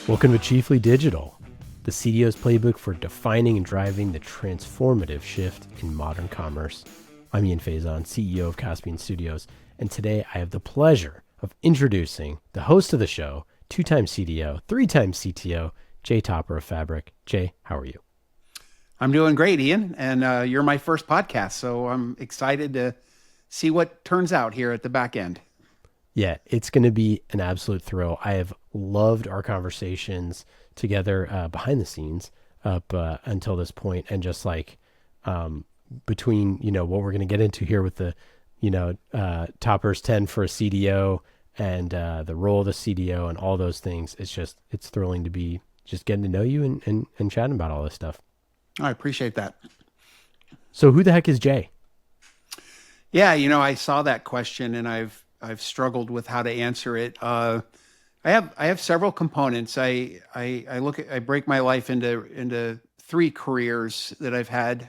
Welcome to Chiefly Digital, the CDO's playbook for defining and driving the transformative shift in modern commerce. I'm Ian Faison, CEO of Caspian Studios, and today I have the pleasure of introducing the host of the show, two-time CDO, three-time CTO, Jay Topper of Fabric. Jay, how are you? I'm doing great, Ian, and you're my first podcast, so I'm excited to see what turns out here at the back end. Yeah, it's going to be an absolute thrill. I have loved our conversations together behind the scenes up until this point, and just like between what we're going to get into here with the Topper's 10 for a CDO and the role of the CDO and all those things. It's thrilling to be just getting to know you and chatting about all this stuff. I appreciate that. So who the heck is Jay? Yeah, I saw that question and I've struggled with how to answer it. I have several components. I break my life into three careers that I've had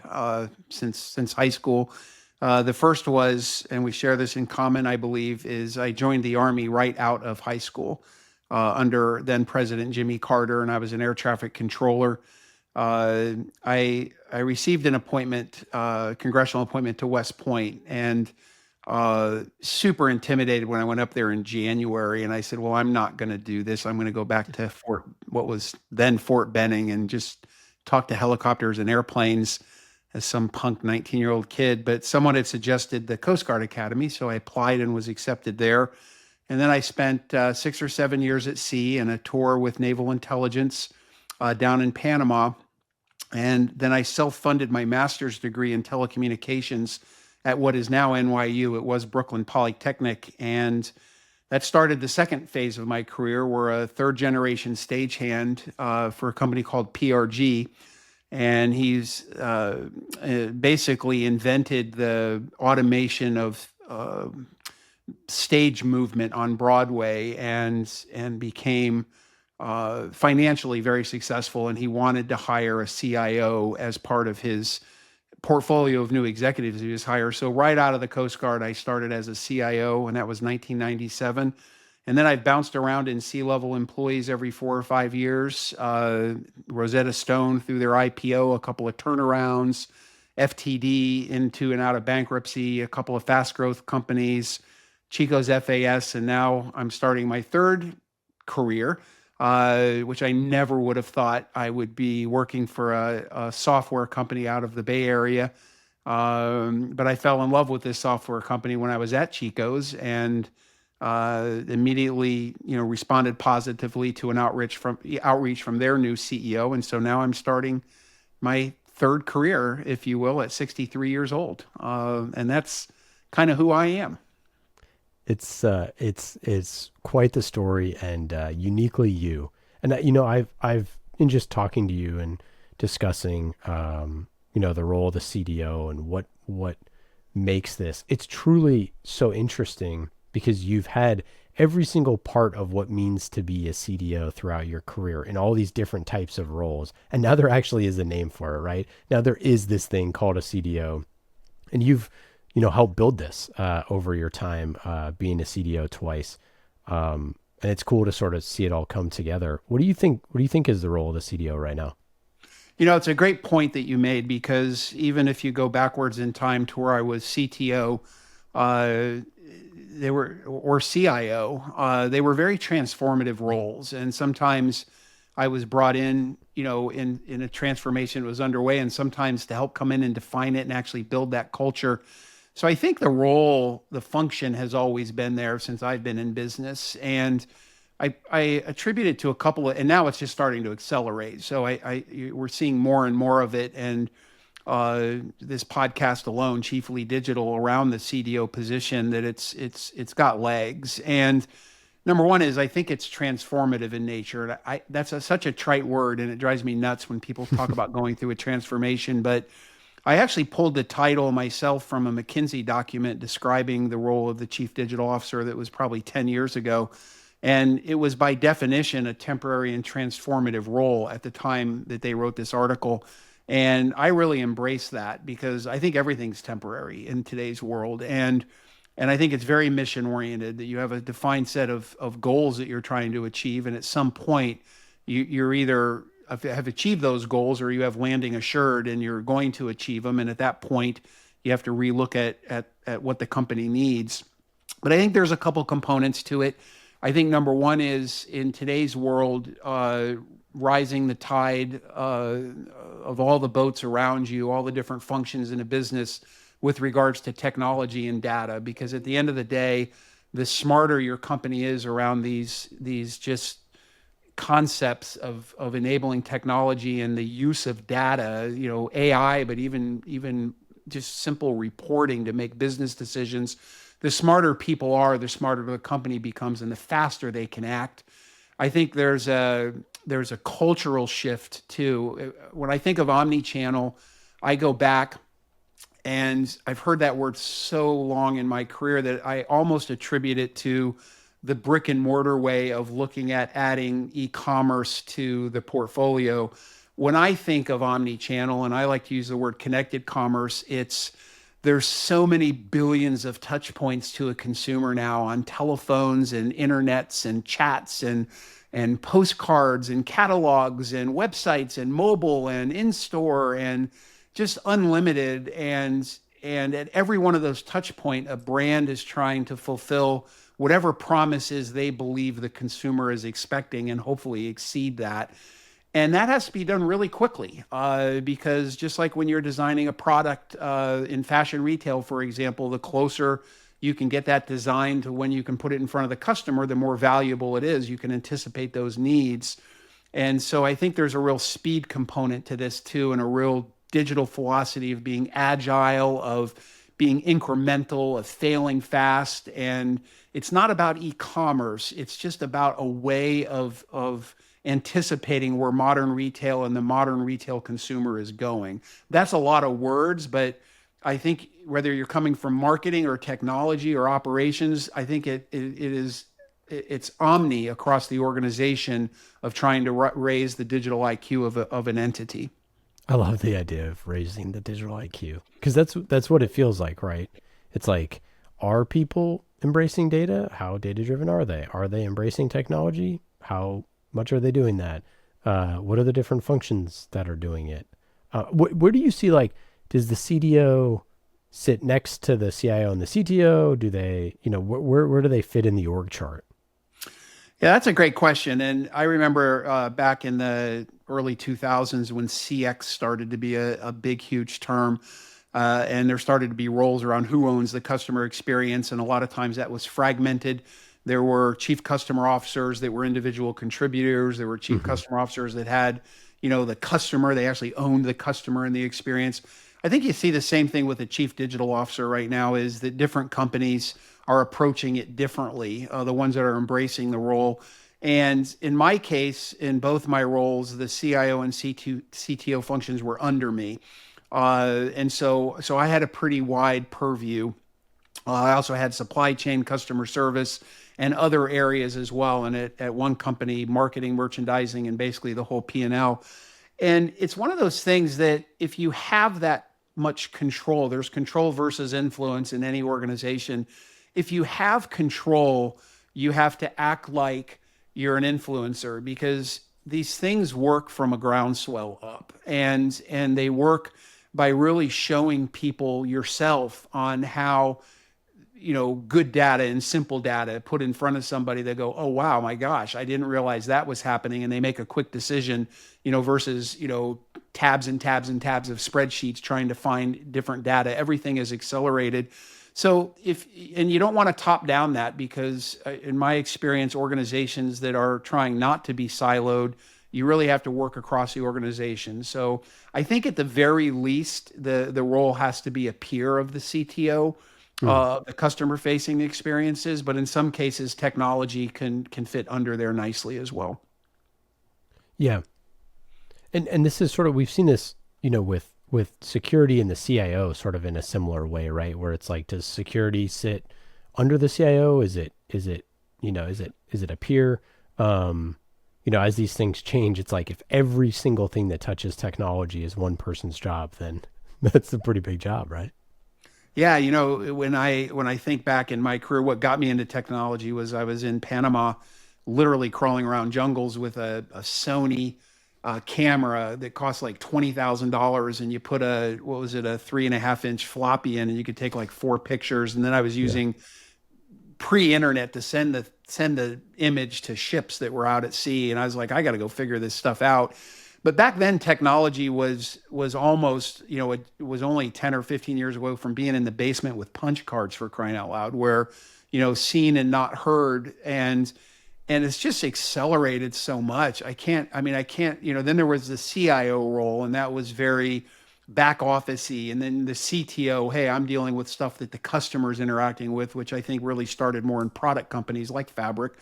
since high school. The first was, and we share this in common, I believe, is I joined the Army right out of high school under then President Jimmy Carter, and I was an air traffic controller. I received an appointment, congressional appointment to West Point, and super intimidated when I went up there in January. And I said, well, I'm not going to do this. I'm going to go back to what was then Fort Benning, and just talk to helicopters and airplanes as some punk 19-year-old kid. But someone had suggested the Coast Guard Academy, so I applied and was accepted there. And then I spent 6 or 7 years at sea and a tour with Naval Intelligence down in Panama. And then I self-funded my master's degree in telecommunications at what is now NYU. It was Brooklyn Polytechnic. And that started the second phase of my career. We're a third-generation stagehand for a company called PRG. And he's basically invented the automation of stage movement on Broadway and became financially very successful. And he wanted to hire a CIO as part of his portfolio of new executives he was hired. So right out of the Coast Guard, I started as a CIO, and that was 1997. And then I've bounced around in C-level employees every 4 or 5 years. Rosetta Stone through their IPO, a couple of turnarounds, FTD into and out of bankruptcy, a couple of fast growth companies, Chico's FAS, and now I'm starting my third career, which I never would have thought I would be working for a software company out of the Bay Area. But I fell in love with this software company when I was at Chico's, and immediately, responded positively to an outreach from their new CEO. And so now I'm starting my third career, if you will, at 63 years old. And that's kind of who I am. It's quite the story, and uniquely you. And I've in just talking to you and discussing the role of the CDO and what makes this. It's truly so interesting because you've had every single part of what means to be a CDO throughout your career in all these different types of roles. And now there actually is a name for it, right? Now there is this thing called a CDO, and you've helped build this over your time being a CDO twice. And it's cool to sort of see it all come together. What do you think is the role of the CDO right now? It's a great point that you made, because even if you go backwards in time to where I was CTO, or CIO, they were very transformative roles. And sometimes I was brought in, in a transformation that was underway, and sometimes to help come in and define it and actually build that culture. So I think the function has always been there since I've been in business. And I attribute it to a couple of, and now it's just starting to accelerate. So we're seeing more and more of it. And this podcast alone, Chiefly Digital, around the CDO position, that it's got legs. And number one is I think it's transformative in nature. That's such a trite word, and it drives me nuts when people talk about going through a transformation. But I actually pulled the title myself from a McKinsey document describing the role of the chief digital officer that was probably 10 years ago. And it was by definition a temporary and transformative role at the time that they wrote this article. And I really embrace that, because I think everything's temporary in today's world. And And I think it's very mission oriented, that you have a defined set of goals that you're trying to achieve. And at some point, you're either have achieved those goals or you have landing assured and you're going to achieve them. And at that point, you have to relook at what the company needs. But I think there's a couple components to it. I think number one is in today's world, rising the tide of all the boats around you, all the different functions in a business with regards to technology and data. Because at the end of the day, the smarter your company is around these just concepts of enabling technology and the use of data, AI, but even just simple reporting to make business decisions. The smarter people are, the smarter the company becomes, and the faster they can act. I think there's a cultural shift too. When I think of omni-channel, I go back and I've heard that word so long in my career that I almost attribute it to the brick and mortar way of looking at adding e-commerce to the portfolio. When I think of omni-channel, and I like to use the word connected commerce, there's so many billions of touch points to a consumer now on telephones and internets and chats and postcards and catalogs and websites and mobile and in-store and just unlimited. And at every one of those touch point, a brand is trying to fulfill whatever promises they believe the consumer is expecting and hopefully exceed that. And that has to be done really quickly, because just like when you're designing a product in fashion retail, for example, the closer you can get that design to when you can put it in front of the customer, the more valuable it is. You can anticipate those needs. And so I think there's a real speed component to this too, and a real digital philosophy of being agile, of being incremental, of failing fast. And it's not about e-commerce. It's just about a way of anticipating where modern retail and the modern retail consumer is going. That's a lot of words, but I think whether you're coming from marketing or technology or operations, I think it's omni across the organization of trying to raise the digital IQ of an entity. I love the idea of raising the digital IQ because that's what it feels like, right? It's like, are people embracing data? How data driven are they? Are they embracing technology? How much are they doing that? What are the different functions that are doing it? Where do you see, like, does the CDO sit next to the CIO and the CTO? Do they, where do they fit in the org chart? Yeah, that's a great question. And I remember back in the early 2000s when CX started to be a big, huge term. And there started to be roles around who owns the customer experience. And a lot of times that was fragmented. There were chief customer officers that were individual contributors. There were chief Mm-hmm. customer officers that had, the customer, they actually owned the customer and the experience. I think you see the same thing with a chief digital officer right now, is that different companies are approaching it differently, the ones that are embracing the role. And in my case, in both my roles, the CIO and CTO functions were under me. And so I had a pretty wide purview. I also had supply chain, customer service, and other areas as well. And at one company, marketing, merchandising, and basically the whole P&L. And it's one of those things that if you have that much control, there's control versus influence in any organization. If you have control, you have to act like you're an influencer, because these things work from a groundswell up, and they work by really showing people yourself on how, good data and simple data put in front of somebody. They go, oh wow, my gosh, I didn't realize that was happening, and they make a quick decision, versus tabs and tabs and tabs of spreadsheets trying to find different data. Everything is accelerated. So and you don't want to top down that, because in my experience, organizations that are trying not to be siloed, you really have to work across the organization. So I think at the very least, the role has to be a peer of the CTO, Mm. the customer facing experiences, but in some cases, technology can fit under there nicely as well. Yeah. And this is sort of, we've seen this, with security and the CIO sort of in a similar way, right? Where it's like, does security sit under the CIO? Is it a peer? As these things change, it's like, if every single thing that touches technology is one person's job, then that's a pretty big job, right? Yeah, when I think back in my career, what got me into technology was I was in Panama, literally crawling around jungles with a Sony camera that cost like $20,000, and you put a what was it, a 3.5 inch floppy in, and you could take like four pictures. And then I was Yeah. using pre-internet to send the image to ships that were out at sea, and I was like, I got to go figure this stuff out. But back then technology was almost, it was only 10 or 15 years ago from being in the basement with punch cards, for crying out loud, where seen and not heard. And it's just accelerated so much. I can't, then there was the CIO role, and that was very back officey. And then the CTO, hey, I'm dealing with stuff that the customer's interacting with, which I think really started more in product companies like Fabric.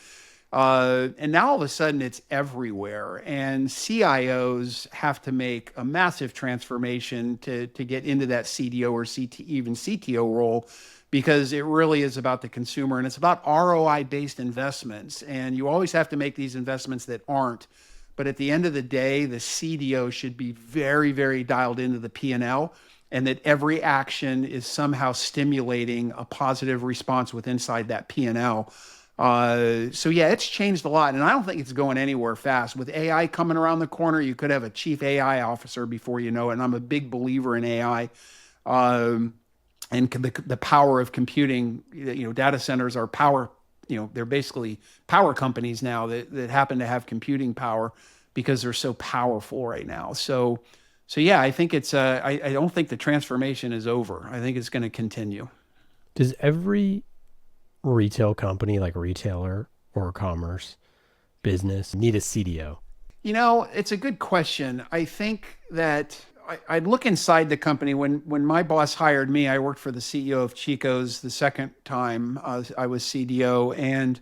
And now all of a sudden it's everywhere. And CIOs have to make a massive transformation to get into that CDO or even CTO role, because it really is about the consumer and it's about ROI based investments. And you always have to make these investments that aren't. But at the end of the day, the CDO should be very, very dialed into the P&L, and that every action is somehow stimulating a positive response with inside that P&L. So yeah, it's changed a lot, and I don't think it's going anywhere fast. With AI coming around the corner, you could have a chief AI officer before you know it. And I'm a big believer in AI, and the power of computing. Data centers are power. They're basically power companies now that happen to have computing power because they're so powerful right now. So yeah, I think I don't think the transformation is over. I think it's going to continue. Does every retail company, like retailer or commerce business, need a CDO? It's a good question. I think that I'd look inside the company. When my boss hired me, I worked for the CEO of Chico's the second time I was CDO, and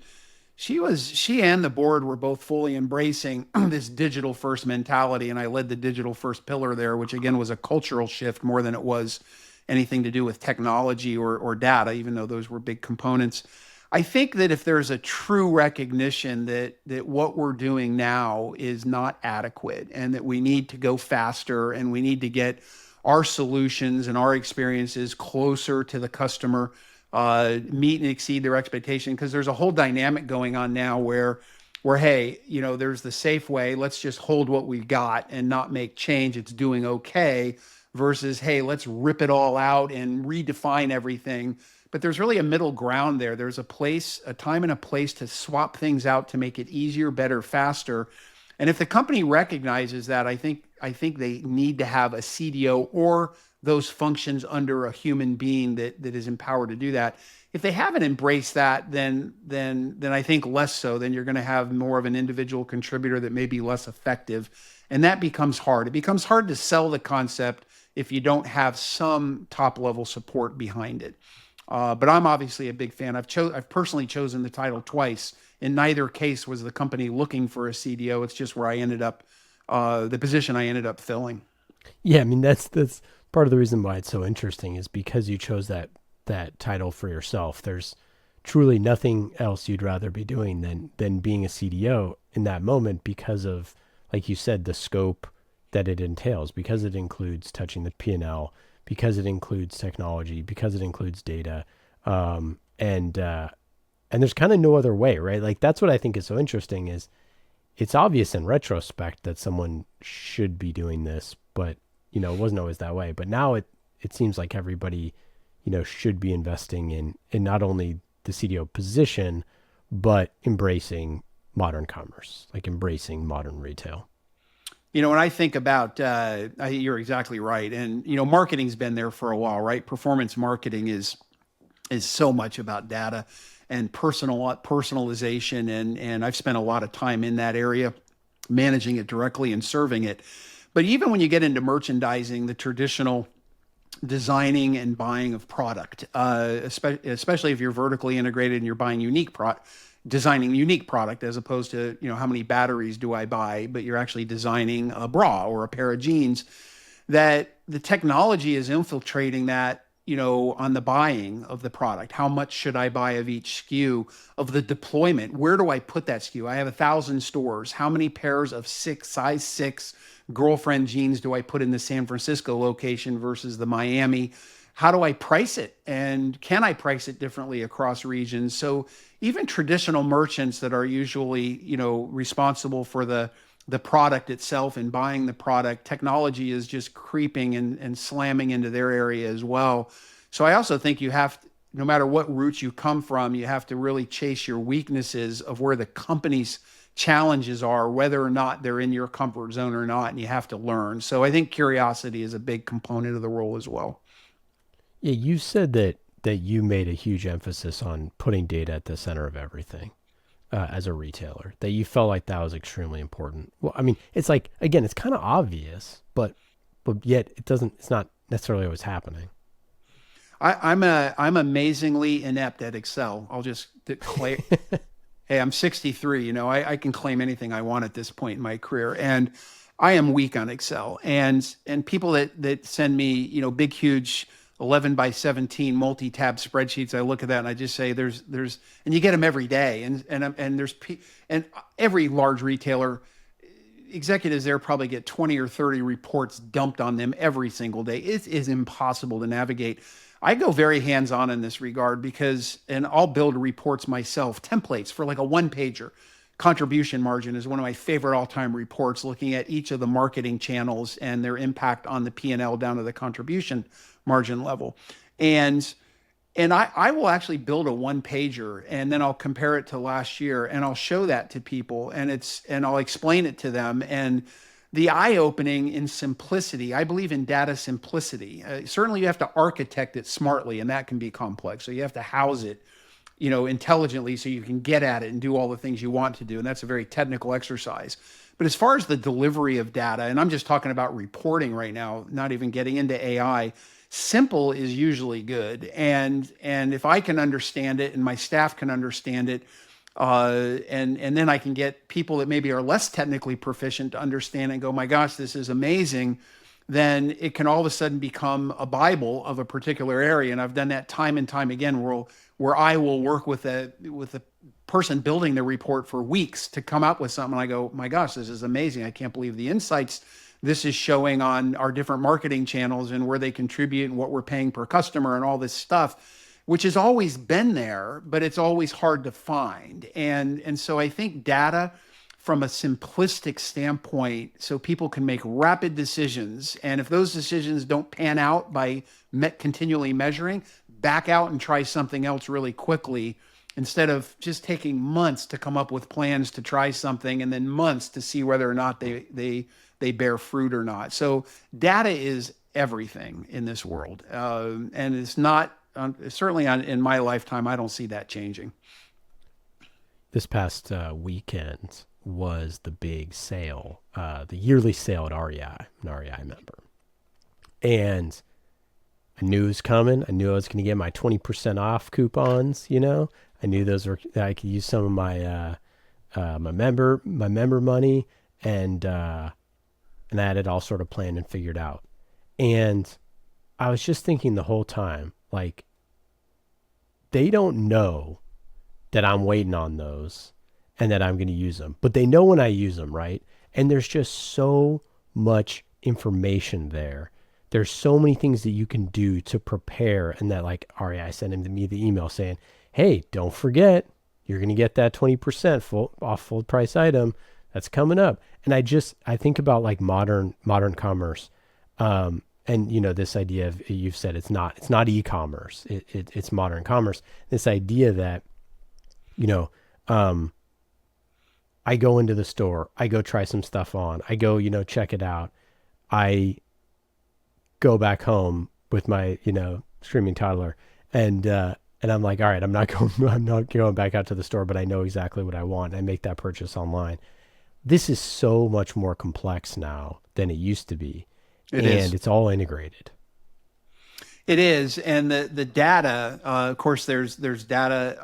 she and the board were both fully embracing this digital first mentality, and I led the digital first pillar there, which again was a cultural shift more than it was anything to do with technology or data, even though those were big components. I think that if there's a true recognition that what we're doing now is not adequate, and that we need to go faster, and we need to get our solutions and our experiences closer to the customer, meet and exceed their expectation, because there's a whole dynamic going on now where hey, there's the safe way, let's just hold what we've got and not make change, it's doing okay, versus hey, let's rip it all out and redefine everything. But there's really a middle ground there. There's a time and a place to swap things out to make it easier, better, faster. And if the company recognizes that, I think they need to have a CDO or those functions under a human being that is empowered to do that. If they haven't embraced that, then I think less so. Then you're going to have more of an individual contributor that may be less effective, and that becomes hard. It becomes hard to sell the concept if you don't have some top level support behind it. But I'm obviously a big fan. I've personally chosen the title twice. In neither case was the company looking for a CDO. It's just where I ended up, the position I ended up filling. Yeah, I mean that's part of the reason why it's so interesting is because you chose that title for yourself. There's truly nothing else you'd rather be doing than being a CDO in that moment because of, like you said, the scope that it entails, because it includes touching the P&L, because it includes technology, because it includes data, and there's kind of no other way, right? Like that's what I think is so interesting is it's obvious in retrospect that someone should be doing this, but it wasn't always that way. But now it seems like everybody, should be investing in not only the CDO position, but embracing modern commerce, like embracing modern retail. When I think about, you're exactly right, and marketing's been there for a while, right? Performance marketing is so much about data and personalization, and I've spent a lot of time in that area, managing it directly and serving it. But even when you get into merchandising, the traditional designing and buying of product, especially if you're vertically integrated and you're buying designing unique product, as opposed to how many batteries do I buy, but you're actually designing a bra or a pair of jeans. That the technology is infiltrating that, on the buying of the product. How much should I buy of each SKU, of the deployment? Where do I put that SKU? I have 1,000 stores. How many pairs of size six girlfriend jeans do I put in the San Francisco location versus the Miami? how do I price it? And can I price it differently across regions? So even traditional merchants that are usually, responsible for the product itself and buying the product, technology is just creeping and slamming into their area as well. So I also think you have, no matter what route you come from, you have to really chase your weaknesses of where the company's challenges are, whether or not they're in your comfort zone or not, and you have to learn. So I think curiosity is a big component of the role as well. Yeah, you said that you made a huge emphasis on putting data at the center of everything as a retailer. That you felt like that was extremely important. Well, I mean, it's like again, it's kind of obvious, but yet it doesn't. It's not necessarily always happening. I'm amazingly inept at Excel. I'll just declare. Hey, I'm 63. I can claim anything I want at this point in my career, and I am weak on Excel. And people that send me, big, huge 11 by 17 multi-tab spreadsheets, I look at that and I just say, and you get them every day, and every large retailer executives there probably get 20 or 30 reports dumped on them every single day. It is impossible to navigate. I go very hands-on in this regard and I'll build reports myself, templates for like a one-pager. Contribution margin is one of my favorite all-time reports, looking at each of the marketing channels and their impact on the P&L down to the contribution margin level. And I will actually build a one pager and then I'll compare it to last year and I'll show that to people and I'll explain it to them. And the eye opening in simplicity, I believe in data simplicity. Certainly you have to architect it smartly, and that can be complex. So you have to house it, intelligently so you can get at it and do all the things you want to do. And that's a very technical exercise. But as far as the delivery of data, and I'm just talking about reporting right now, not even getting into AI, simple is usually good. And if I can understand it and my staff can understand it, and then I can get people that maybe are less technically proficient to understand and go, my gosh, this is amazing. Then it can all of a sudden become a Bible of a particular area. And I've done that time and time again, where I will work with a person building the report for weeks to come up with something. And I go, my gosh, this is amazing. I can't believe the insights this is showing on our different marketing channels and where they contribute and what we're paying per customer and all this stuff, which has always been there, but it's always hard to find. And so I think data from a simplistic standpoint, so people can make rapid decisions. And if those decisions don't pan out by continually measuring, back out and try something else really quickly, instead of just taking months to come up with plans to try something and then months to see whether or not they bear fruit or not. So data is everything in this world. And it's not, certainly in my lifetime, I don't see that changing. This past weekend was the big sale, the yearly sale at REI, an REI member. And I knew it was coming. I knew I was going to get my 20% off coupons, I knew I could use some of my member money, and I had it all sort of planned and figured out. And I was just thinking the whole time, like, they don't know that I'm waiting on those and that I'm going to use them, but they know when I use them, right? And there's just so much information there. There's so many things that you can do to prepare, and that, like, REI sent him to me the email saying, hey, don't forget, you're going to get that 20% off full price item that's coming up. And I think about like modern commerce. And this idea of, you've said it's not e-commerce, it's modern commerce. This idea that, I go into the store, I go try some stuff on, I go, check it out. I go back home with my, screaming toddler, and I'm like, all right, I'm not going back out to the store, but I know exactly what I want. I make that purchase online. This is so much more complex now than it used to be. It's all integrated. It is, and the data. Of course, there's data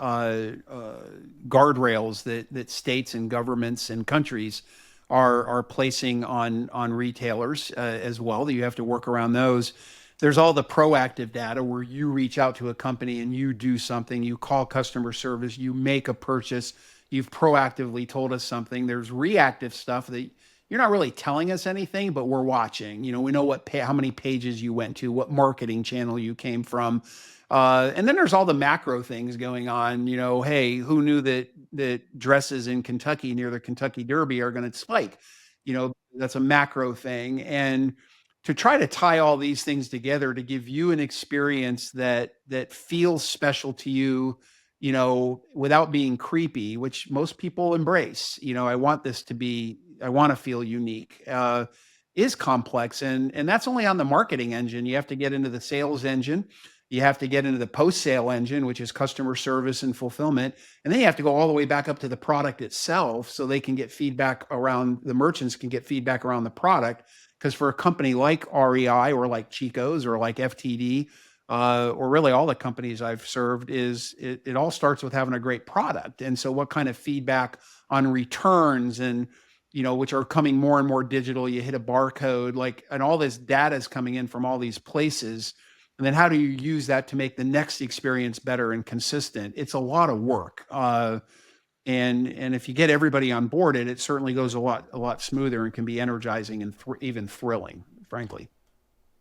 guardrails that states and governments and countries are placing on retailers as well. That you have to work around those. There's all the proactive data where you reach out to a company and you do something. You call customer service. You make a purchase. You've proactively told us something. There's reactive stuff that you're not really telling us anything, but we're watching. We know how many pages you went to, what marketing channel you came from. And then there's all the macro things going on. Hey, who knew that dresses in Kentucky near the Kentucky Derby are going to spike? That's a macro thing. And to try to tie all these things together to give you an experience that feels special to you, without being creepy, which most people embrace. I want to feel unique. Is complex, and that's only on the marketing engine. You have to get into the sales engine. You have to get into the post-sale engine, which is customer service and fulfillment. And then you have to go all the way back up to the product itself so they can get feedback around, the merchants can get feedback around the product. Because for a company like REI or like Chico's or like FTD, or really all the companies I've served, it all starts with having a great product. And so what kind of feedback on returns and, which are coming more and more digital, you hit a barcode, and all this data is coming in from all these places. And then how do you use that to make the next experience better and consistent? It's a lot of work. And if you get everybody on board, it certainly goes a lot smoother and can be energizing and even thrilling, frankly.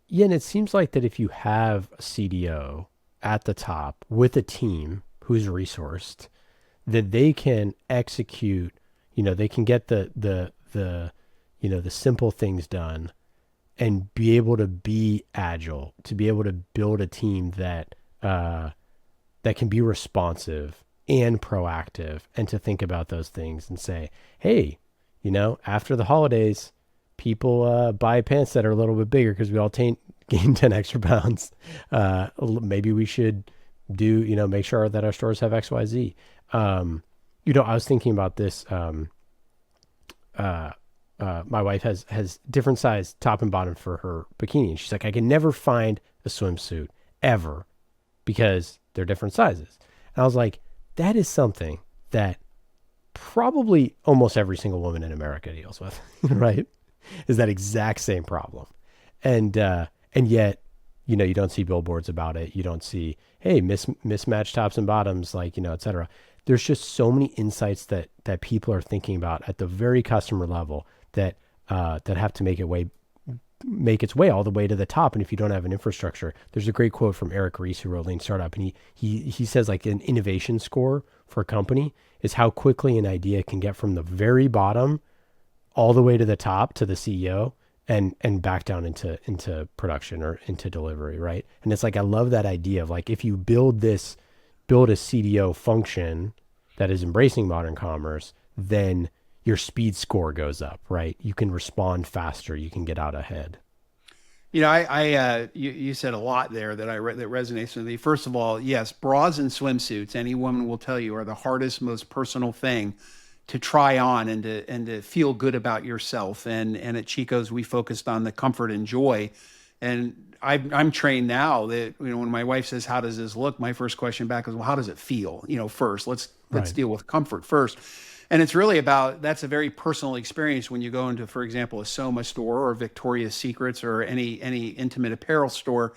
Yeah, and it seems like that if you have a CDO at the top with a team who's resourced, that they can execute, they can get the simple things done and be able to be agile, to be able to build a team that can be responsive and proactive, and to think about those things and say, hey, after the holidays, people buy pants that are a little bit bigger because we all gain 10 extra pounds. Maybe we should make sure that our stores have XYZ. I was thinking about this. My wife has different size top and bottom for her bikini. And she's like, I can never find a swimsuit ever because they're different sizes. And I was like, that is something that probably almost every single woman in America deals with, right? Is that exact same problem. And yet, you don't see billboards about it. You don't see, hey, mismatched tops and bottoms, et cetera. There's just so many insights that people are thinking about at the very customer level that have to make its way all the way to the top. And if you don't have an infrastructure, there's a great quote from Eric Ries, who wrote Lean Startup, and he says an innovation score for a company is how quickly an idea can get from the very bottom all the way to the top to the CEO and back down into production or into delivery, right? And it's I love that idea of if you build a CDO function that is embracing modern commerce, then your speed score goes up, right? You can respond faster. You can get out ahead. You said a lot there that that resonates with me. First of all, yes, bras and swimsuits, any woman will tell you, are the hardest, most personal thing to try on and to feel good about yourself. And at Chico's, we focused on the comfort and joy. And I'm trained now that, when my wife says, how does this look? My first question back is, well, how does it feel? First, let's Right. deal with comfort first. And it's really that's a very personal experience when you go into, for example, a Soma store or Victoria's Secrets or any intimate apparel store,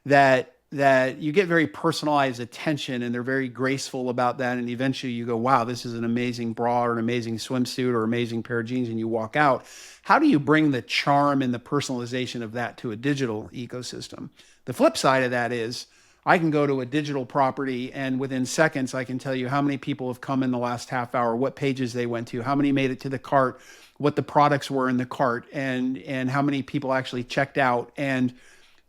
that you get very personalized attention, and they're very graceful about that. And eventually you go, wow, this is an amazing bra or an amazing swimsuit or amazing pair of jeans, and you walk out. How do you bring the charm and the personalization of that to a digital ecosystem? The flip side of that is, I can go to a digital property, and within seconds, I can tell you how many people have come in the last half hour, what pages they went to, how many made it to the cart, what the products were in the cart, and how many people actually checked out. And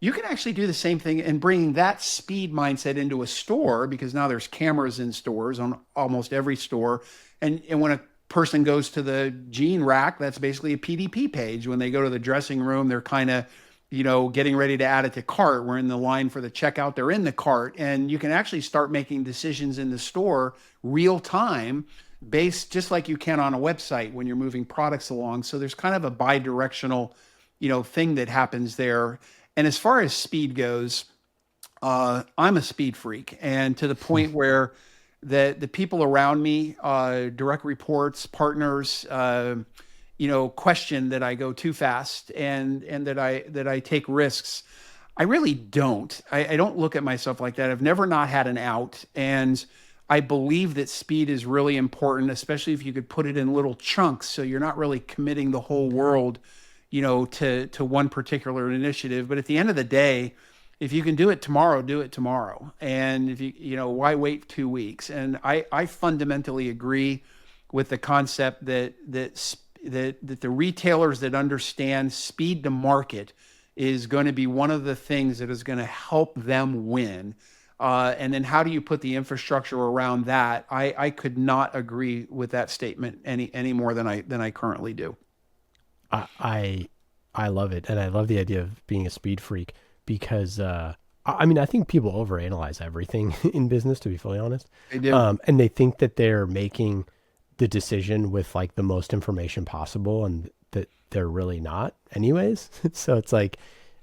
you can actually do the same thing and bring that speed mindset into a store, because now there's cameras in stores, on almost every store. And when a person goes to the jean rack, that's basically a PDP page. When they go to the dressing room, they're kind of, getting ready to add it to cart. We're in the line for the checkout. They're in the cart, and you can actually start making decisions in the store real time, based just like you can on a website when you're moving products along. So there's kind of a bi-directional, thing that happens there. And as far as speed goes, I'm a speed freak, and to the point where the people around me, direct reports, partners, question that I go too fast, and that I take risks. I really don't. I don't look at myself like that. I've never not had an out. And I believe that speed is really important, especially if you could put it in little chunks, so you're not really committing the whole world, to one particular initiative. But at the end of the day, if you can do it tomorrow, do it tomorrow. And if why wait 2 weeks? And I fundamentally agree with the concept that the retailers that understand speed to market is going to be one of the things that is going to help them win. And then how do you put the infrastructure around that? I could not agree with that statement any more than I currently do. I I I love it, and I love the idea of being a speed freak because I mean I think people overanalyze everything in business, to be fully honest, They do. and they think that they're making the decision with like the most information possible, and that they're really not, anyways. So it's like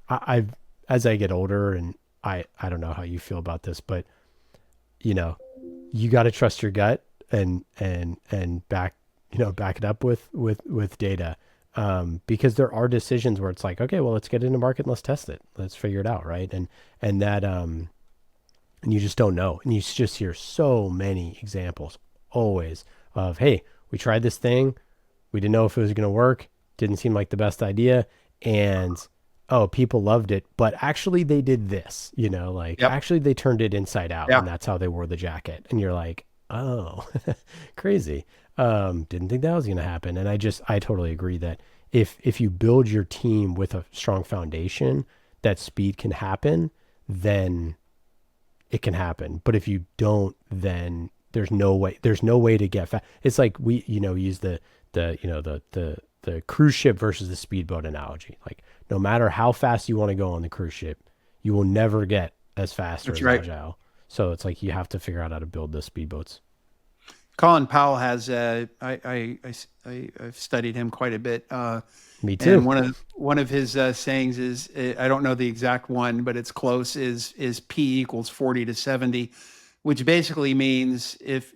I've as I get older, and I don't know how you feel about this, but you know you got to trust your gut and back it up with data, because there are decisions where it's like, okay, well, let's get into market and let's test it, let's figure it out, right? And that and you just don't know, and you just hear so many examples always of, hey, we tried this thing, we didn't know if it was going to work, didn't seem like the best idea, and oh, people loved it, but actually they did this, like Yep. actually they turned it inside out, Yeah. and that's how they wore the jacket. And you're like, oh, crazy. Didn't think that was going to happen. And I totally agree that if you build your team with a strong foundation, that speed can happen, then it can happen. But if you don't, then there's no way to get fast. It's like use the cruise ship versus the speedboat analogy. Like, no matter how fast you want to go on the cruise ship, you will never get as fast or That's as right. agile. So it's like you have to figure out how to build the speedboats. Colin Powell has I've studied him quite a bit, Me and too. one of his sayings is, I don't know the exact one, but it's close, is P equals 40 to 70, which basically means if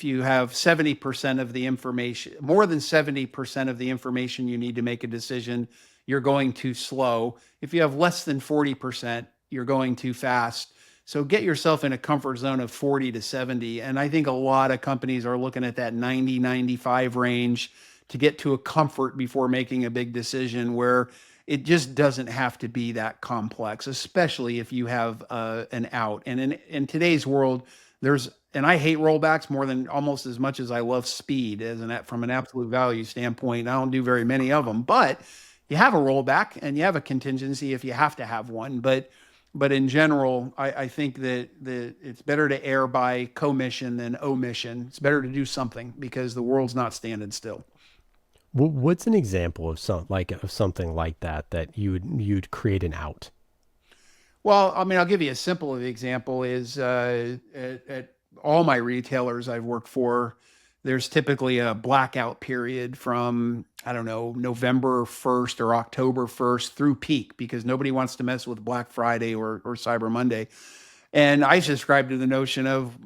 you have 70% of the information, more than 70% of the information you need to make a decision, you're going too slow. If you have less than 40%, you're going too fast. So get yourself in a comfort zone of 40 to 70. And I think a lot of companies are looking at that 90, 95 range to get to a comfort before making a big decision, where it just doesn't have to be that complex, especially if you have an out. And in today's world, and I hate rollbacks more than almost as much as I love speed from an absolute value standpoint. I don't do very many of them, but you have a rollback and you have a contingency if you have to have one. But in general, I think that it's better to err by commission than omission. It's better to do something because the world's not standing still. What's an example of something like that you'd create an out? Well, I mean, I'll give you a simple example is at all my retailers I've worked for, there's typically a blackout period from, I don't know, November 1st or October 1st through peak, because nobody wants to mess with Black Friday or Cyber Monday. And I subscribe to the notion of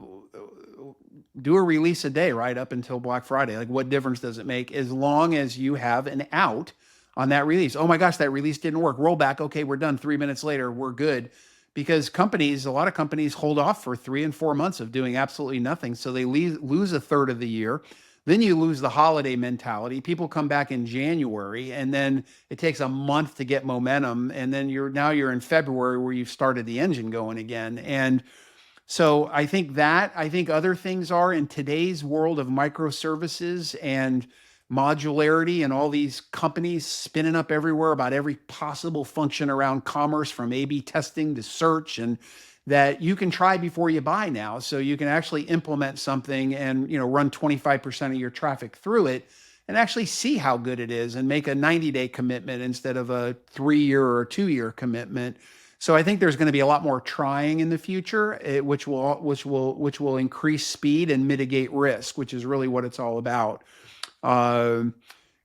do a release a day right up until Black Friday. Like, what difference does it make as long as you have an out on that release? Oh my gosh, that release didn't work. Roll back. Okay, we're done. 3 minutes later, we're good. Because a lot of companies hold off for 3 and 4 months of doing absolutely nothing. So they lose a third of the year. Then you lose the holiday mentality. People come back in January, and then it takes a month to get momentum. And then you're in February where you've started the engine going again. And so I think other things are in today's world of microservices and modularity and all these companies spinning up everywhere about every possible function around commerce, from A/B testing to search, and that you can try before you buy now. So you can actually implement something and run 25% of your traffic through it and actually see how good it is and make a 90-day commitment instead of a 3 year or a 2 year commitment. So I think there's going to be a lot more trying in the future, which will increase speed and mitigate risk, which is really what it's all about. Um,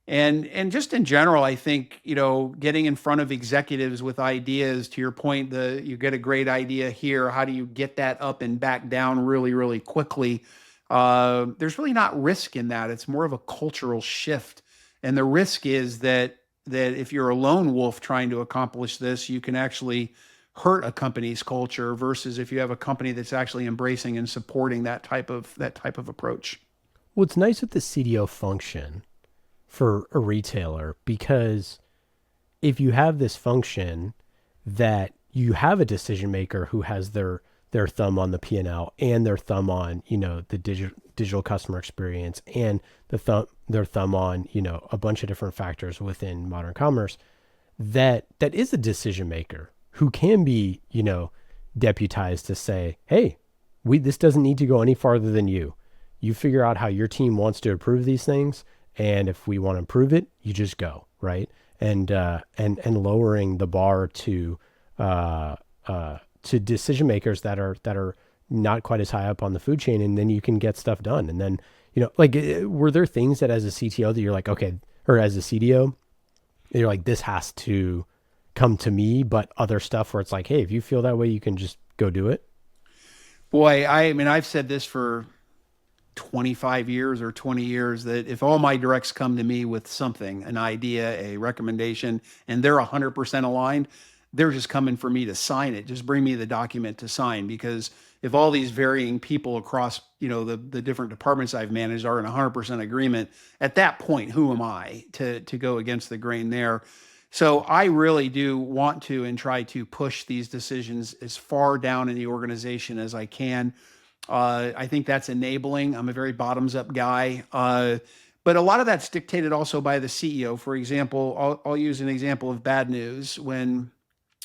and just in general, I think getting in front of executives with ideas. To your point, you get a great idea here. How do you get that up and back down really, really quickly? There's really not risk in that. It's more of a cultural shift, and the risk is that if you're a lone wolf trying to accomplish this, you can actually hurt a company's culture versus if you have a company that's actually embracing and supporting that type of approach. Well, it's nice with the CDO function for a retailer because if you have this function that you have a decision maker who has their thumb on the P&L and their thumb on, the digital customer experience and their thumb on, a bunch of different factors within modern commerce, that is a decision maker who can be, deputized to say, hey, this doesn't need to go any farther than you. You figure out how your team wants to approve these things, and if we want to improve it, you just go, right? And lowering the bar uh, to decision makers that are not quite as high up on the food chain, and then you can get stuff done. And then, were there things that as a CTO that you're like, okay, or as a CDO, you're like, this has to come to me, but other stuff where it's like, hey, if you feel that way, you can just go do it. Boy, I mean, I've said this for 25 years or 20 years that if all my directs come to me with something, an idea, a recommendation, and they're 100% aligned, they're just coming for me to sign it. Just bring me the document to sign. Because if all these varying people across, the different departments I've managed are in 100% agreement, at that point, who am I to go against the grain there? So I really do want to and try to push these decisions as far down in the organization as I can. I think that's enabling. I'm a very bottoms up guy. But a lot of that's dictated also by the CEO. For example, I'll use an example of bad news when,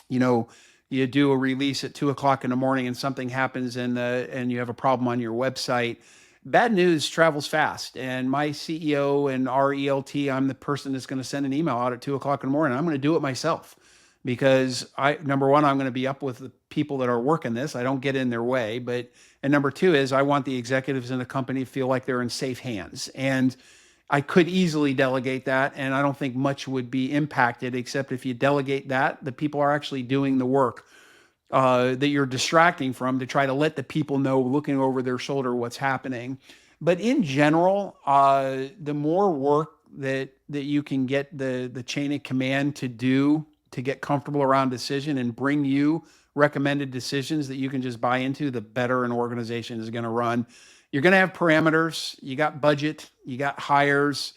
you know, you do a release at 2 o'clock in the morning and something happens and you have a problem on your website. Bad news travels fast. And my CEO and our ELT, I'm the person that's going to send an email out at 2 o'clock in the morning. I'm going to do it myself because number one, I'm going to be up with the people that are working this. I don't get in their way, and number two is I want the executives in the company to feel like they're in safe hands. And I could easily delegate that, and I don't think much would be impacted, except if you delegate that, the people are actually doing the work that you're distracting from to try to let the people know looking over their shoulder what's happening. But in general, the more work that you can get the chain of command to do to get comfortable around decision and bring you recommended decisions that you can just buy into, the better an organization is going to run. You're going to have parameters. You got budget. You got hires.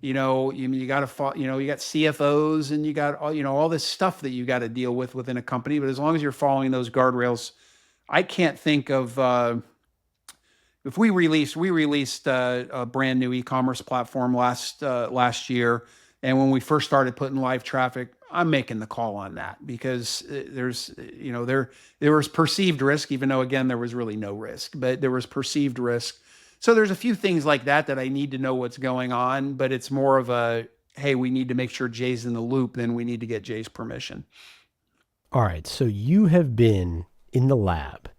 You got to, you got CFOs and you got all this stuff that you got to deal with within a company. But as long as you're following those guardrails, I can't think of if we released a brand new e-commerce platform last year, and when we first started putting live traffic, I'm making the call on that because there was perceived risk, even though again there was really no risk, but there was perceived risk. So there's a few things like that I need to know what's going on, but it's more of a, hey, we need to make sure Jay's in the loop, then we need to get Jay's permission. All right. So you have been in the lab.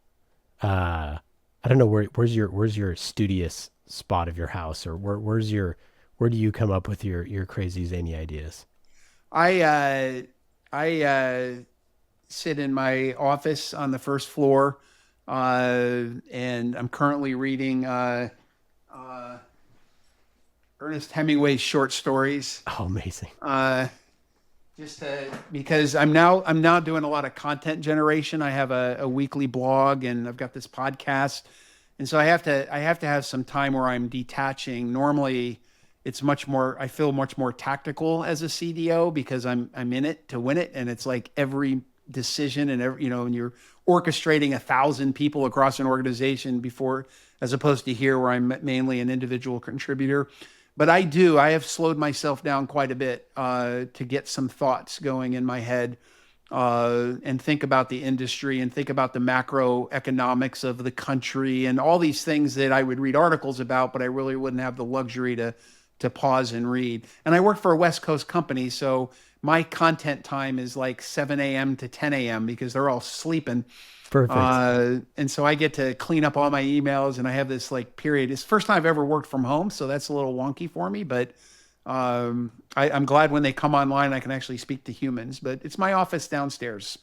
I don't know where's your studious spot of your house, or where do you come up with your crazy zany ideas? I sit in my office on the first floor, and I'm currently reading uh, Ernest Hemingway's short stories. Oh, amazing. Uh, just because I'm now doing a lot of content generation. I have a weekly blog and I've got this podcast, and so I have to have some time where I'm detaching. Normally, it's much more. I feel much more tactical as a CDO because I'm in it to win it, and it's like every decision and and you're orchestrating 1,000 people across an organization before, as opposed to here where I'm mainly an individual contributor. But I have slowed myself down quite a bit to get some thoughts going in my head and think about the industry and think about the macroeconomics of the country and all these things that I would read articles about, but I really wouldn't have the luxury to pause and read. And I work for a West Coast company, so my content time is like 7 a.m. to 10 a.m. because they're all sleeping. Perfect. And so I get to clean up all my emails, and I have this like period. It's the first time I've ever worked from home, so that's a little wonky for me. But I'm glad when they come online, I can actually speak to humans. But it's my office downstairs.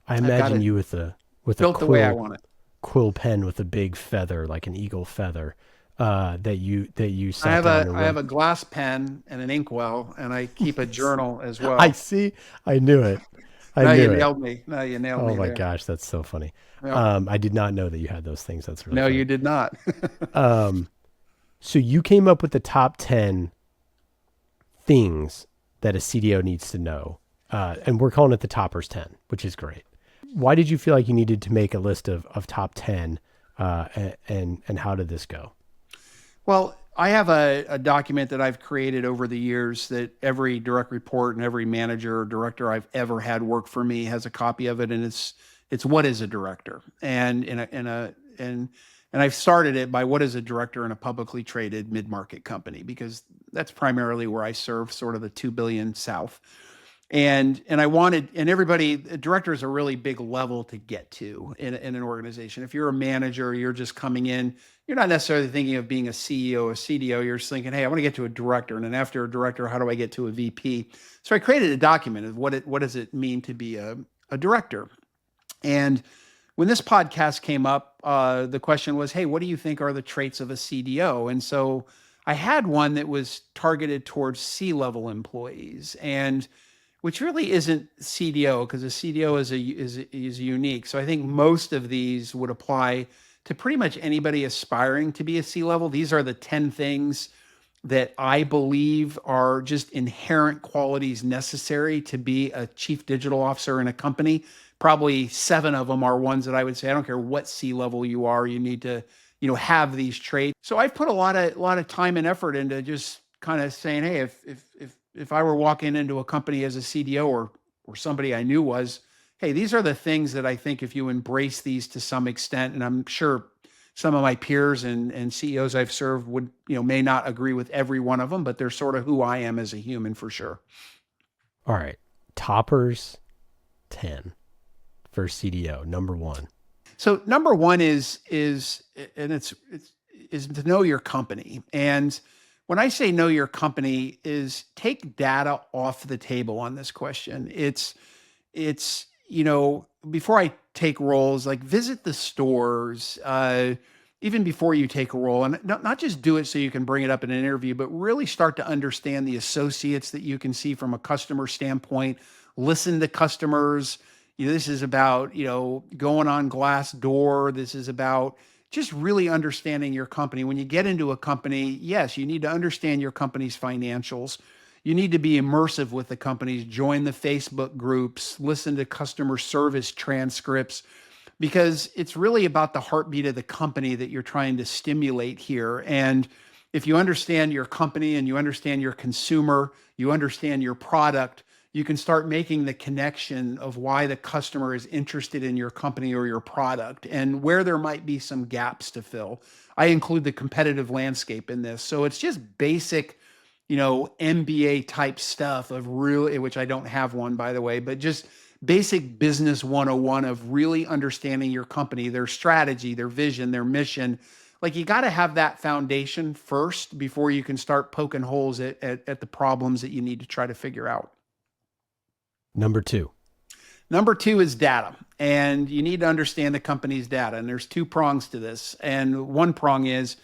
I I've got imagine it you with a built the way I want it. quill pen with a big feather, like an eagle feather, that you I sat have down a and I have wrote. a glass pen and an inkwell, and I keep a journal as well. I see. I knew it. I No, you knew it. nailed me. No, you nailed Oh me my there. gosh, that's so funny. Yep. I did not know that you had those things. That's really No, you funny. did not. Um, so you came up with the top 10 things that a CDO needs to know. And we're calling it the toppers 10, which is great. Why did you feel like you needed to make a list of top 10? And how did this go? Well, I have a document that I've created over the years that every direct report and every manager or director I've ever had work for me has a copy of it, and it's what is a director, and and I've started it by what is a director in a publicly traded mid market company because that's primarily where I serve, sort of the 2 billion South. And I wanted, and everybody, a director is a really big level to get to in an organization. If you're a manager, you're just coming in, you're not necessarily thinking of being a CEO or CDO. You're just thinking, hey, I want to get to a director, and then after a director, how do I get to a VP? So I created a document of what does it mean to be a director. And when this podcast came up, the question was, hey, what do you think are the traits of a CDO? And so I had one that was targeted towards C-level employees, and which really isn't CDO because a CDO is unique. So I think most of these would apply to pretty much anybody aspiring to be a C-level. These are the 10 things that I believe are just inherent qualities necessary to be a chief digital officer in a company. Probably 7 of them are ones that I would say, I don't care what C-level you are, you need to, have these traits. So I've put a lot of time and effort into just kind of saying, hey, if I were walking into a company as a CDO or somebody I knew was, hey, these are the things that I think if you embrace these to some extent, and I'm sure some of my peers and CEOs I've served would, may not agree with every one of them, but they're sort of who I am as a human for sure. All right. Toppers 10 for CDO, number one. So number one is and it's is to know your company. And when I say know your company is take data off the table on this question. It's before I take roles, like visit the stores, even before you take a role, and not just do it so you can bring it up in an interview, but really start to understand the associates that you can see from a customer standpoint. Listen to customers. This is about going on Glassdoor. This is about just really understanding your company. When you get into a company, yes, you need to understand your company's financials. You need to be immersive with the companies, join the Facebook groups, listen to customer service transcripts, because it's really about the heartbeat of the company that you're trying to stimulate here. And if you understand your company and you understand your consumer, you understand your product, you can start making the connection of why the customer is interested in your company or your product and where there might be some gaps to fill. I include the competitive landscape in this. So it's just basic, MBA type stuff of really, which I don't have one by the way, but just basic business 101 of really understanding your company, their strategy, their vision, their mission. Like you got to have that foundation first before you can start poking holes at the problems that you need to try to figure out. Number two. Number two is data. And you need to understand the company's data. And there's two prongs to this. And one prong is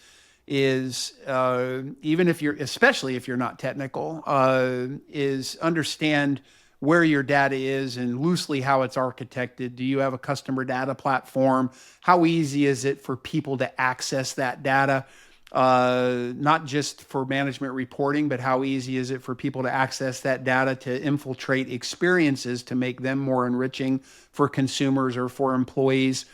even if you're, especially if you're not technical, is understand where your data is and loosely how it's architected. Do you have a customer data platform? How easy is it for people to access that data? Not just for management reporting, but how easy is it for people to access that data to infiltrate experiences to make them more enriching for consumers or for employees?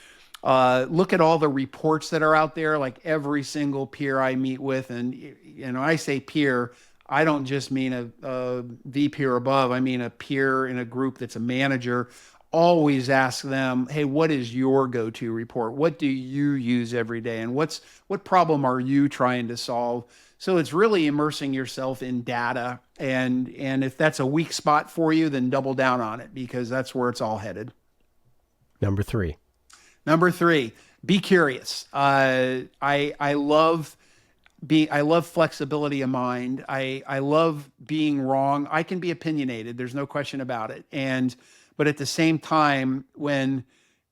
Look at all the reports that are out there, like every single peer I meet with. And, I say peer, I don't just mean a VP or above. I mean a peer in a group that's a manager. Always ask them, hey, what is your go-to report? What do you use every day? And what problem are you trying to solve? So it's really immersing yourself in data. And if that's a weak spot for you, then double down on it because that's where it's all headed. Number three. Number three, be curious. I love flexibility of mind. I love being wrong. I can be opinionated. There's no question about it. But at the same time, when,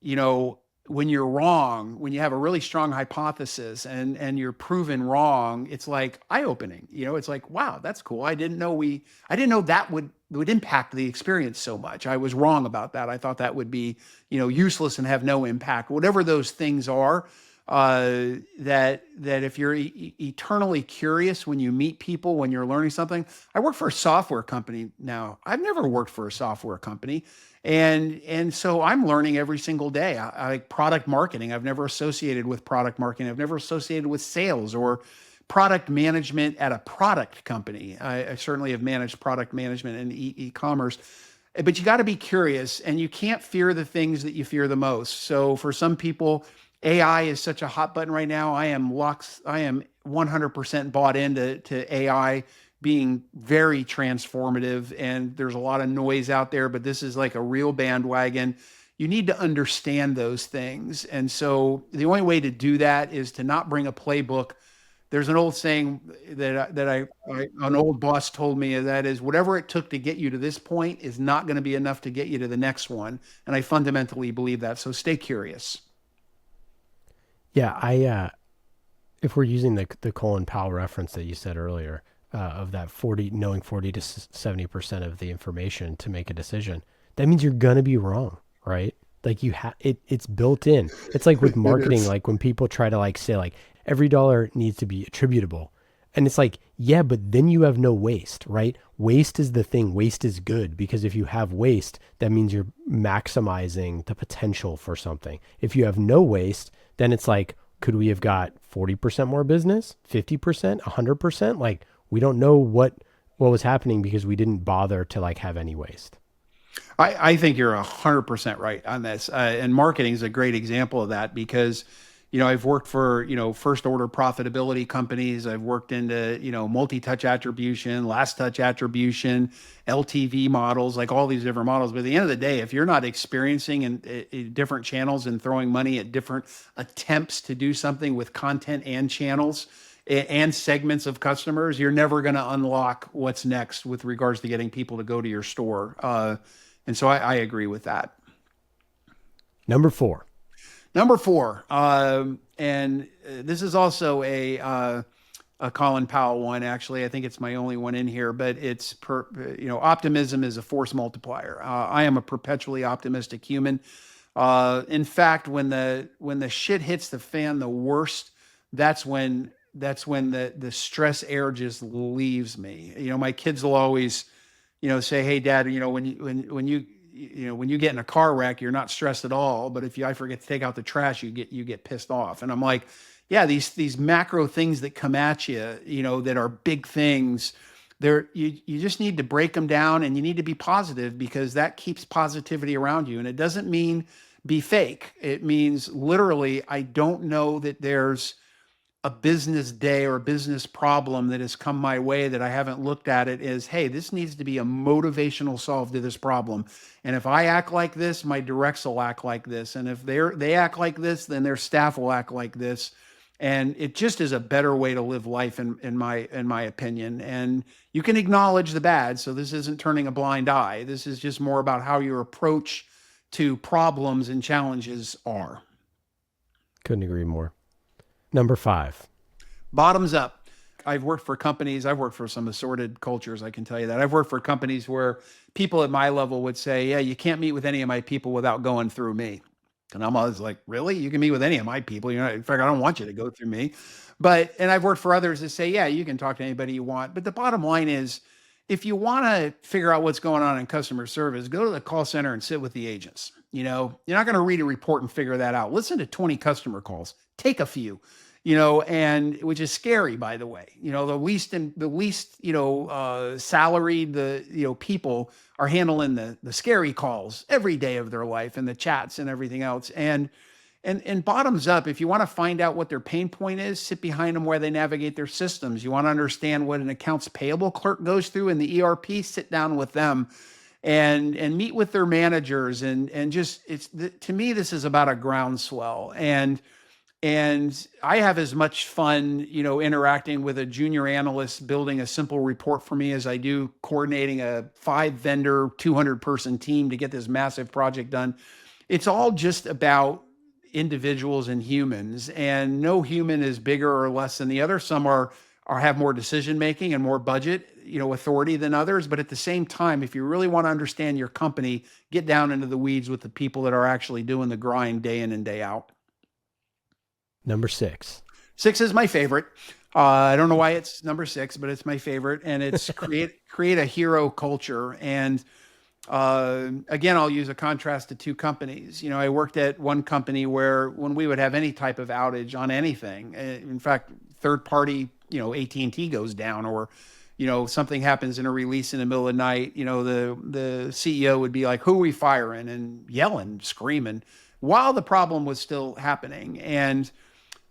you know, when you're wrong, when you have a really strong hypothesis and you're proven wrong, it's like eye-opening. It's like, wow, that's cool. I didn't know that would impact the experience so much. I was wrong about that. I thought that would be, useless and have no impact. Whatever those things are, that if you're eternally curious when you meet people, when you're learning something. I work for a software company now. I've never worked for a software company. And so I'm learning every single day. I like product marketing. I've never associated with product marketing. I've never associated with sales or product management at a product company. I certainly have managed product management and e-commerce, but you got to be curious, and you can't fear the things that you fear the most. So for some people, AI is such a hot button right now. I am 100% bought into AI being very transformative, and there's a lot of noise out there, but this is like a real bandwagon. You need to understand those things. And so the only way to do that is to not bring a playbook. There's an old saying that an old boss told me, and that is, whatever it took to get you to this point is not going to be enough to get you to the next one. And I fundamentally believe that. So stay curious. Yeah, I if we're using the Colin Powell reference that you said earlier, of that 40, knowing 40 to 70% of the information to make a decision, that means you're gonna be wrong, right? Like it's built in. It's like with It marketing, is. like when people try to like say like every dollar needs to be attributable. And it's like, yeah, but then you have no waste, right? Waste is the thing. Waste is good because if you have waste, that means you're maximizing the potential for something. If you have no waste, then it's like, could we have got 40% more business, 50%, 100%? Like, we don't know what was happening because we didn't bother to like have any waste. I think you're 100% right on this. And marketing is a great example of that because, I've worked for, first order profitability companies. I've worked into, multi-touch attribution, last touch attribution, LTV models, like all these different models. But at the end of the day, if you're not experiencing in different channels and throwing money at different attempts to do something with content and channels and segments of customers, you're never going to unlock what's next with regards to getting people to go to your store. And so I agree with that. Number four. Number four, and this is also a Colin Powell one. Actually, I think it's my only one in here, but optimism is a force multiplier. I am a perpetually optimistic human. In fact, when the shit hits the fan the worst, that's when the stress air just leaves me. My kids will always, say, "Hey, Dad, when you get in a car wreck, you're not stressed at all. But if I forget to take out the trash, you get pissed off." And I'm like, yeah, these macro things that come at you, that are big things. You just need to break them down, and you need to be positive because that keeps positivity around you. And it doesn't mean be fake. It means literally, I don't know that there's a business day or a business problem that has come my way that I haven't looked at it as, hey, this needs to be a motivational solve to this problem. And if I act like this, my directs will act like this. And if they act like this, then their staff will act like this. And it just is a better way to live life in my opinion. And you can acknowledge the bad. So this isn't turning a blind eye. This is just more about how your approach to problems and challenges are. Couldn't agree more. Number five. Bottoms up. I've worked for some assorted cultures, I can tell you that. I've worked for companies where people at my level would say, yeah, you can't meet with any of my people without going through me. And I'm always like, really? You can meet with any of my people. In fact, I don't want you to go through me. And I've worked for others that say, yeah, you can talk to anybody you want. But the bottom line is, if you want to figure out what's going on in customer service, go to the call center and sit with the agents. You're not going to read a report and figure that out. Listen to 20 customer calls. Take a few, and which is scary, by the way. The least salaried people are handling the scary calls every day of their life and the chats and everything else. And bottoms up, if you want to find out what their pain point is, sit behind them where they navigate their systems. You want to understand what an accounts payable clerk goes through in the ERP, sit down with them and meet with their managers. And just, to me, this is about a groundswell. And I have as much fun, interacting with a junior analyst building a simple report for me as I do coordinating a 5 vendor, 200 person team to get this massive project done. It's all just about individuals and humans, and no human is bigger or less than the other. Some are have more decision making and more budget, authority than others. But at the same time, if you really want to understand your company, get down into the weeds with the people that are actually doing the grind day in and day out. Number 6. 6 is my favorite. I don't know why it's number 6, but it's my favorite, and it's create a hero culture. And again, I'll use a contrast to two companies. I worked at one company where when we would have any type of outage on anything, in fact, third party, AT&T goes down, or something happens in a release in the middle of the night, the CEO would be like, "Who are we firing?" and yelling, screaming, while the problem was still happening. And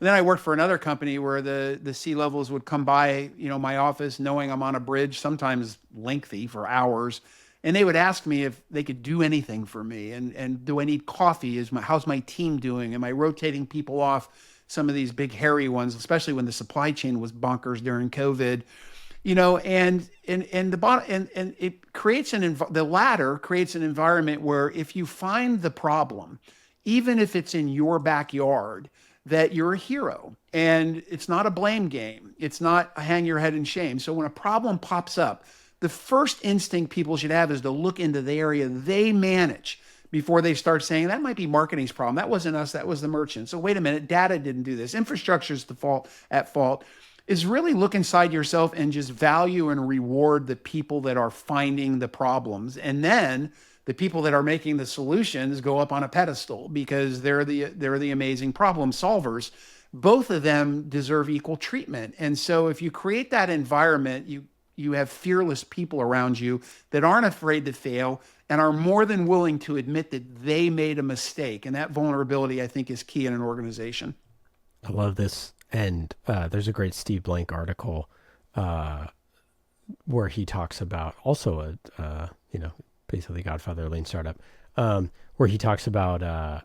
then I worked for another company where the C levels would come by, my office, knowing I'm on a bridge, sometimes lengthy for hours, and they would ask me if they could do anything for me, and do I need coffee? How's my team doing? Am I rotating people off? Some of these big hairy ones, especially when the supply chain was bonkers during COVID, and the bottom, and it creates the latter creates an environment where if you find the problem, even if it's in your backyard, that you're a hero, and it's not a blame game. It's not a hang your head in shame. So when a problem pops up, the first instinct people should have is to look into the area they manage before they start saying that might be marketing's problem. That wasn't us. That was the merchant. So wait a minute, data didn't do this. Infrastructure's at fault. Is really look inside yourself and just value and reward the people that are finding the problems. And then the people that are making the solutions go up on a pedestal because they're the amazing problem solvers. Both of them deserve equal treatment. And so if you create that environment, you have fearless people around you that aren't afraid to fail and are more than willing to admit that they made a mistake. And that vulnerability, I think, is key in an organization. I love this. And there's a great Steve Blank article where he talks about also basically Godfather of Lean Startup, where he talks about a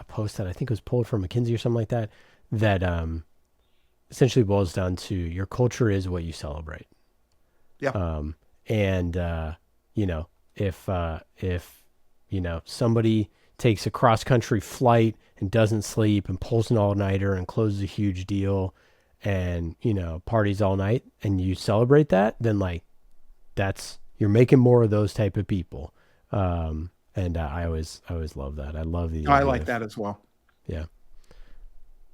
post that I think was pulled from McKinsey or something like that, that essentially boils down to your culture is what you celebrate. Yeah. And if somebody takes a cross country flight and doesn't sleep and pulls an all nighter and closes a huge deal and, parties all night and you celebrate that, then you're making more of those type of people. And I always love that. I love the I like that as well. Yeah.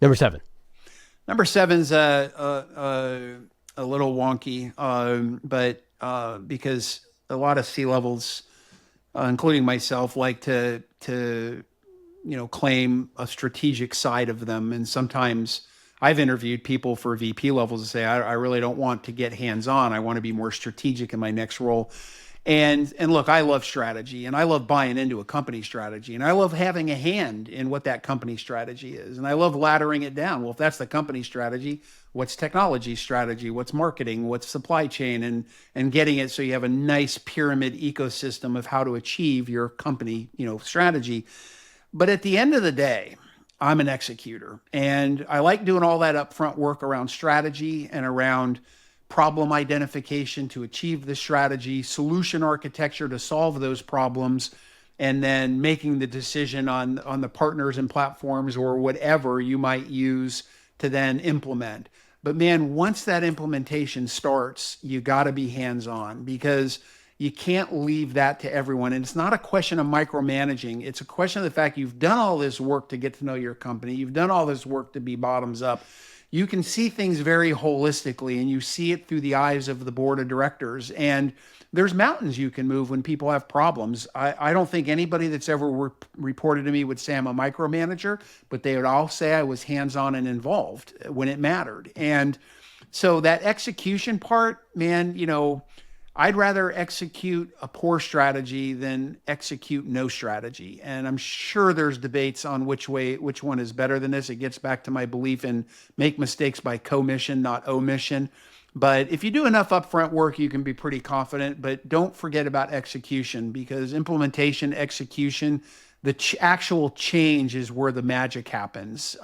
Number 7. Number 7's a little wonky, but because a lot of C levels, including myself, like to claim a strategic side of them. And sometimes I've interviewed people for VP levels and say, I really don't want to get hands-on. I want to be more strategic in my next role. And look, I love strategy, and I love buying into a company strategy, and I love having a hand in what that company strategy is. And I love laddering it down. Well, if that's the company strategy, what's technology strategy? What's marketing? What's supply chain? And getting it so you have a nice pyramid ecosystem of how to achieve your company, strategy. But at the end of the day, I'm an executor, and I like doing all that upfront work around strategy and around problem identification to achieve the strategy, solution architecture to solve those problems, and then making the decision on the partners and platforms or whatever you might use to then implement. But man, once that implementation starts, you got to be hands-on, because you can't leave that to everyone. And it's not a question of micromanaging. It's a question of the fact you've done all this work to get to know your company. You've done all this work to be bottoms up. You can see things very holistically, and you see it through the eyes of the board of directors. And there's mountains you can move when people have problems. I don't think anybody that's ever reported to me would say I'm a micromanager, but they would all say I was hands-on and involved when it mattered. And so that execution part, man, I'd rather execute a poor strategy than execute no strategy. And I'm sure there's debates on which one is better than this. It gets back to my belief in make mistakes by commission, not omission. But if you do enough upfront work, you can be pretty confident. But don't forget about execution, because implementation, execution, the actual change is where the magic happens,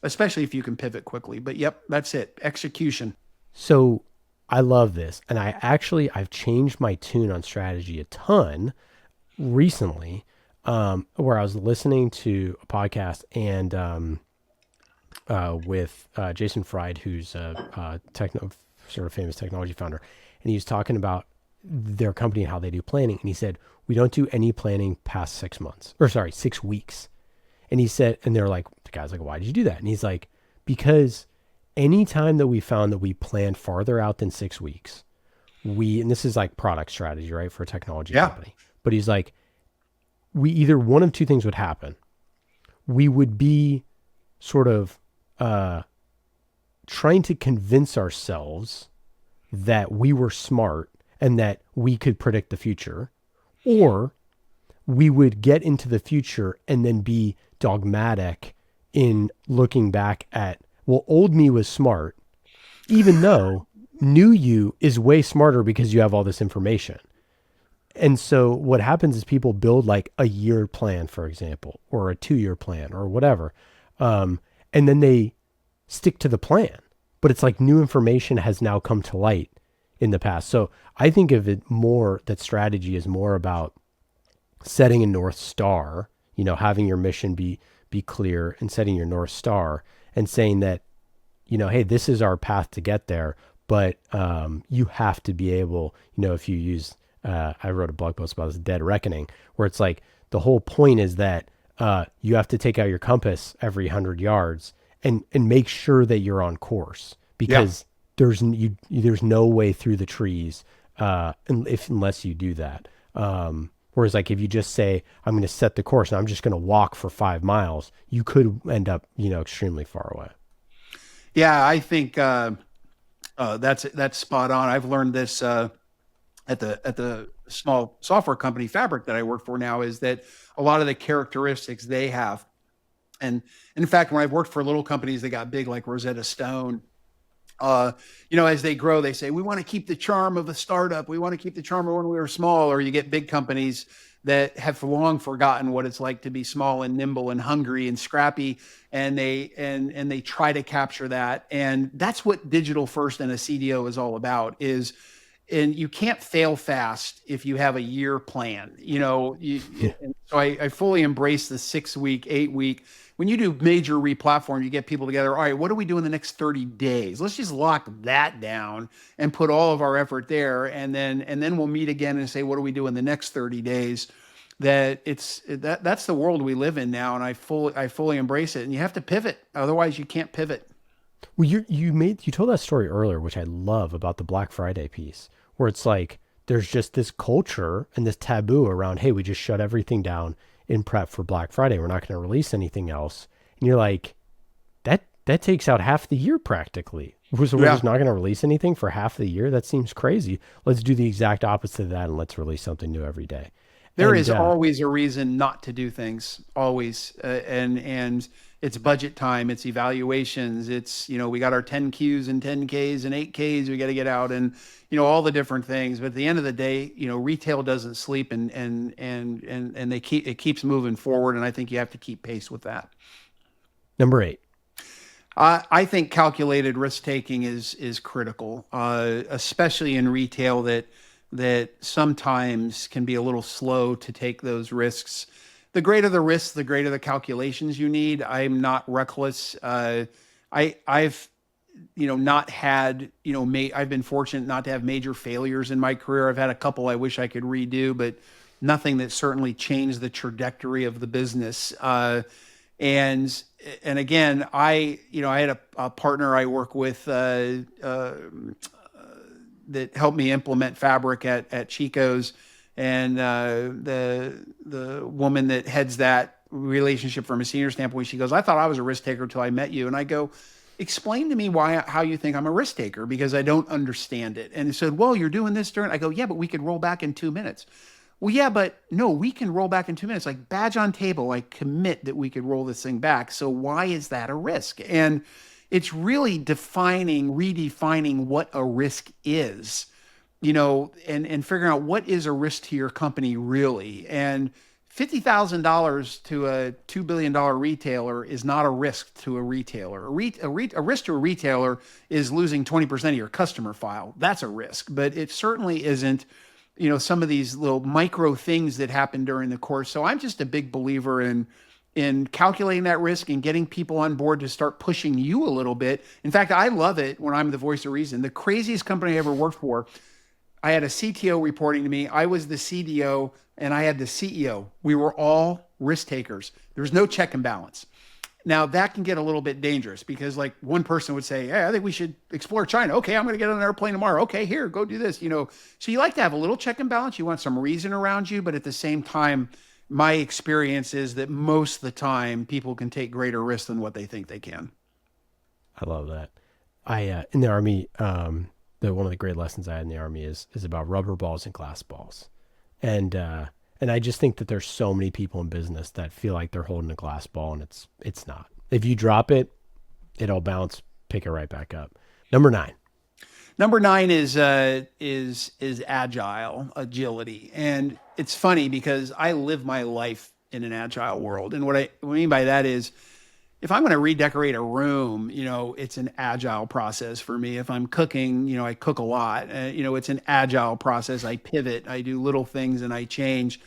especially if you can pivot quickly. But yep, that's it. Execution. So I love this. And I've changed my tune on strategy a ton recently. where I was listening to a podcast and with Jason Fried, who's a techno sort of famous technology founder, and he was talking about their company and how they do planning. And he said, we don't do any planning past 6 months, or sorry, 6 weeks. And he said, and they're like, the guy's like, why did you do that? And he's like, because anytime that we found that we planned farther out than 6 weeks, and this is like product strategy, right, for a technology Yeah. company. But he's like, we either one of two things would happen. We would be sort of trying to convince ourselves that we were smart and that we could predict the future, or we would get into the future and then be dogmatic in looking back at, well, old me was smart, even though new you is way smarter because you have all this information. And so what happens is people build like a year plan, for example, or a 2 year plan or whatever. And then they stick to the plan, but it's like new information has now come to light in the past. So I think of it more that strategy is more about setting a North Star, having your mission be clear and setting your North Star and saying that, hey, this is our path to get there. But you have to be able, if you use, I wrote a blog post about this dead reckoning, where it's like the whole point is that you have to take out your compass every 100 yards and make sure that you're on course, Yeah. because there's no way through the trees unless you do that. Whereas like if you just say, I'm going to set the course and I'm just going to walk for 5 miles, you could end up, extremely far away. Yeah. I think that's spot on. I've learned this at the small software company Fabric that I work for now, is that a lot of the characteristics they have. And in fact, when I've worked for little companies that got big, like Rosetta Stone, as they grow, they say, we want to keep the charm of a startup. We want to keep the charm of when we were small. Or you get big companies that have long forgotten what it's like to be small and nimble and hungry and scrappy. And they try to capture that. And that's what digital first and a CDO is all about, and you can't fail fast if you have a year plan. Yeah. And so I fully embrace the 6 week, 8 week. When you do major replatform, you get people together. All right, what do we do in the next 30 days? Let's just lock that down and put all of our effort there, and then we'll meet again and say, what do we do in the next 30 days? That's the world we live in now, and I fully embrace it. And you have to pivot, otherwise you can't pivot. Well, you told that story earlier, which I love, about the Black Friday piece, where it's like there's just this culture and this taboo around, hey, we just shut everything down in prep for Black Friday. We're not going to release anything else. And you're like, that takes out half the year practically. So we're Yeah. just not going to release anything for half the year. That seems crazy. Let's do the exact opposite of that and let's release something new every day. There And is always a reason not to do things, always. And it's budget time, it's evaluations, it's, we got our 10 Qs and 10 Ks and 8 Ks we got to get out, and, all the different things. But at the end of the day, retail doesn't sleep, and it keeps moving forward. And I think you have to keep pace with that. number 8. I think calculated risk taking is critical, especially in retail that sometimes can be a little slow to take those risks. The greater the risk, the greater the calculations you need. I'm not reckless. I've not had I've been fortunate not to have major failures in my career. I've had a couple I wish I could redo, but nothing that certainly changed the trajectory of the business. And again, I had a partner I work with that helped me implement Fabric at Chico's, and the woman that heads that relationship from a senior standpoint, she goes, I thought I was a risk taker until I met you. And I go, explain to me how you think I'm a risk taker, because I don't understand it. And he said, well, you're doing this during. I go, yeah, but we could roll back in 2 minutes. Well, yeah, but no, we can roll back in 2 minutes. Like, badge on table, I commit that we could roll this thing back. So why is that a risk? And it's really redefining what a risk is, and figuring out what is a risk to your company really. And $50,000 to a $2 billion retailer is not a risk to a retailer. A risk to a retailer is losing 20% of your customer file. That's a risk, but it certainly isn't some of these little micro things that happen during the course. So I'm just a big believer in calculating that risk and getting people on board to start pushing you a little bit. In fact, I love it when I'm the voice of reason. The craziest company I ever worked for, I had a CTO reporting to me. I was the CDO and I had the CEO. We were all risk takers. There was no check and balance. Now that can get a little bit dangerous because like one person would say, "Hey, I think we should explore China." Okay, I'm going to get on an airplane tomorrow. Okay, here, go do this. So you like to have a little check and balance. You want some reason around you, but at the same time, my experience is that most of the time people can take greater risks than what they think they can. I love that. I in the army, the one of the great lessons I had in the army is about rubber balls and glass balls, and and I just think that there's so many people in business that feel like they're holding a glass ball, and it's not. If you drop it, it'll bounce, pick it right back up. Number nine. Number nine is agile agility, and it's funny because I live my life in an agile world, and what I mean by that is if I'm going to redecorate a room, it's an agile process for me. If I'm cooking, I cook a lot. It's an agile process. I pivot, I do little things, and I change.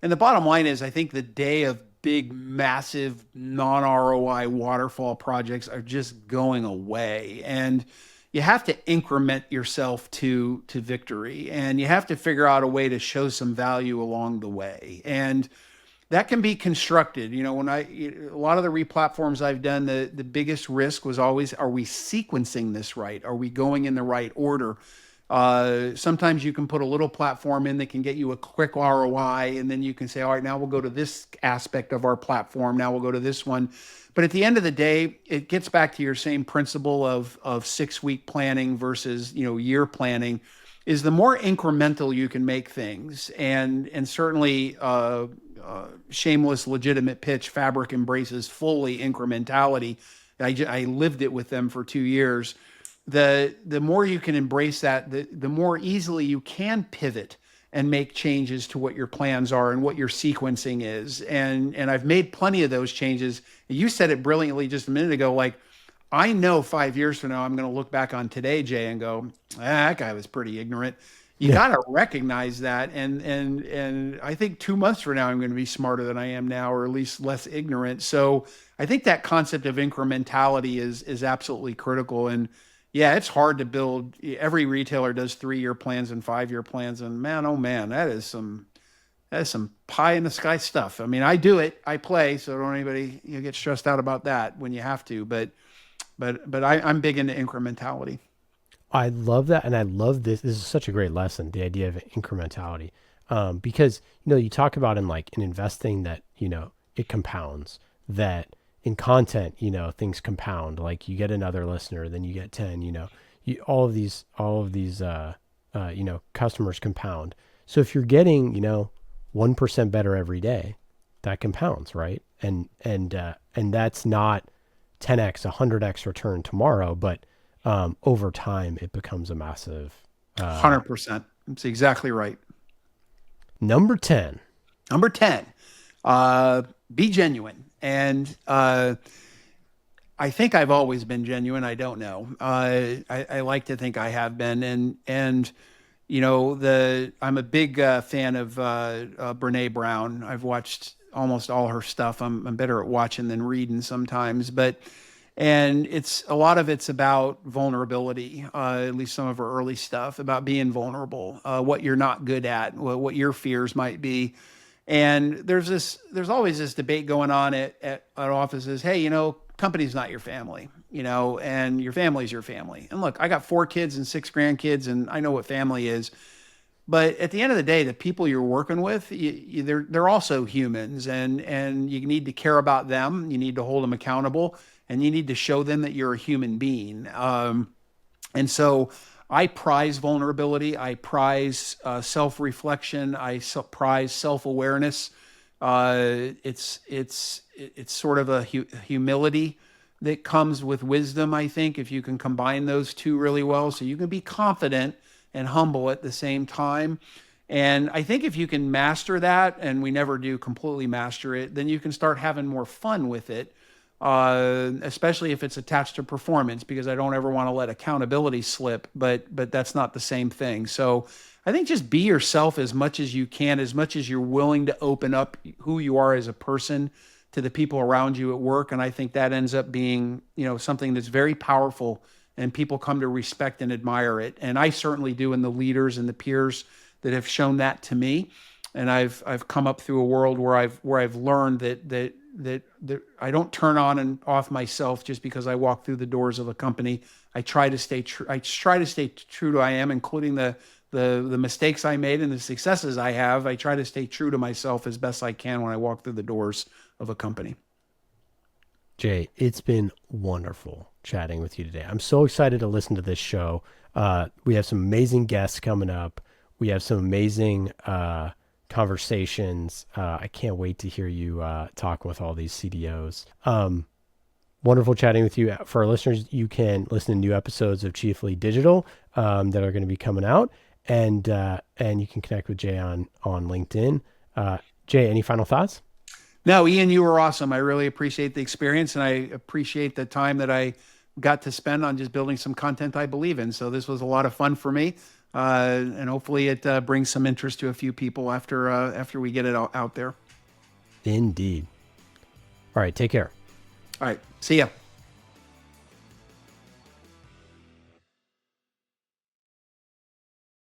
And the bottom line is, I think the day of big, massive, non ROI waterfall projects are just going away. And you have to increment yourself to victory, and you have to figure out a way to show some value along the way. And that can be constructed. When a lot of the replatforms I've done, the biggest risk was always, are we sequencing this right? Are we going in the right order? Sometimes you can put a little platform in that can get you a quick ROI, and then you can say, all right, now we'll go to this aspect of our platform. Now we'll go to this one. But at the end of the day, it gets back to your same principle of 6-week planning versus, year planning, is the more incremental you can make things. And certainly, shameless, legitimate pitch, Fabric embraces fully incrementality. I lived it with them for 2 years. The more you can embrace that, the more easily you can pivot and make changes to what your plans are and what your sequencing is. And I've made plenty of those changes. You said it brilliantly just a minute ago. Like, I know 5 years from now, I'm going to look back on today, Jay, and go, that guy was pretty ignorant. You Yeah. got to recognize that. And I think 2 months from now, I'm going to be smarter than I am now, or at least less ignorant. So I think that concept of incrementality is absolutely critical. And yeah, it's hard to build. Every retailer does 3-year plans and 5-year plans. And man, oh man, that is some pie in the sky stuff. I mean, I do it, I play, so don't anybody get stressed out about that when you have to. But I'm big into incrementality. I love that, and I love this. This is such a great lesson, the idea of incrementality, because you talk about in investing that it compounds. That in content, things compound. Like you get another listener, then you get 10. All of these customers compound. So if you're getting 1% better every day, that compounds, right? And that's not 10x, 100x return tomorrow, but over time, it becomes a massive. 100%. That's exactly right. Number 10. Number 10, be genuine. And I think I've always been genuine. I don't know. I like to think I have been. And I'm a big fan of Brene Brown. I've watched almost all her stuff. I'm better at watching than reading sometimes, and it's a lot of it's about vulnerability. At least some of her early stuff about being vulnerable, what you're not good at, what your fears might be. And there's always this debate going on at offices. Hey, company's not your family, and your family's your family. And look, I got 4 kids and 6 grandkids, and I know what family is. But at the end of the day, the people you're working with, they're also humans, and you need to care about them. You need to hold them accountable, and you need to show them that you're a human being. And so I prize vulnerability. I prize self-reflection. Prize self-awareness. It's sort of a humility that comes with wisdom, I think, if you can combine those two really well. So you can be confident and humble at the same time. And I think if you can master that, and we never do completely master it, then you can start having more fun with it. especially if it's attached to performance, because I don't ever want to let accountability slip. But that's not the same thing. So I think just be yourself as much as you can, as much as you're willing to open up who you are as a person to the people around you at work. And I think that ends up being, something that's very powerful, and people come to respect and admire it. And I certainly do in the leaders and the peers that have shown that to me. And I've come up through a world where I've learned that I don't turn on and off myself just because I walk through the doors of a company. I try to stay true. I try to stay true to who I am, including the mistakes I made and the successes I have. I try to stay true to myself as best I can when I walk through the doors of a company. Jay, it's been wonderful chatting with you today. I'm so excited to listen to this show. We have some amazing guests coming up. We have some amazing conversations. I can't wait to hear you talk with all these CDOs. Wonderful chatting with you. For our listeners, you can listen to new episodes of Chiefly Digital that are going to be coming out, and you can connect with Jay on LinkedIn. Jay, any final thoughts? No, Ian, you were awesome. I really appreciate the experience, and I appreciate the time that I got to spend on just building some content I believe in. So this was a lot of fun for me, and hopefully it brings some interest to a few people after we get it out there. Indeed. All right, take care. All right, see ya.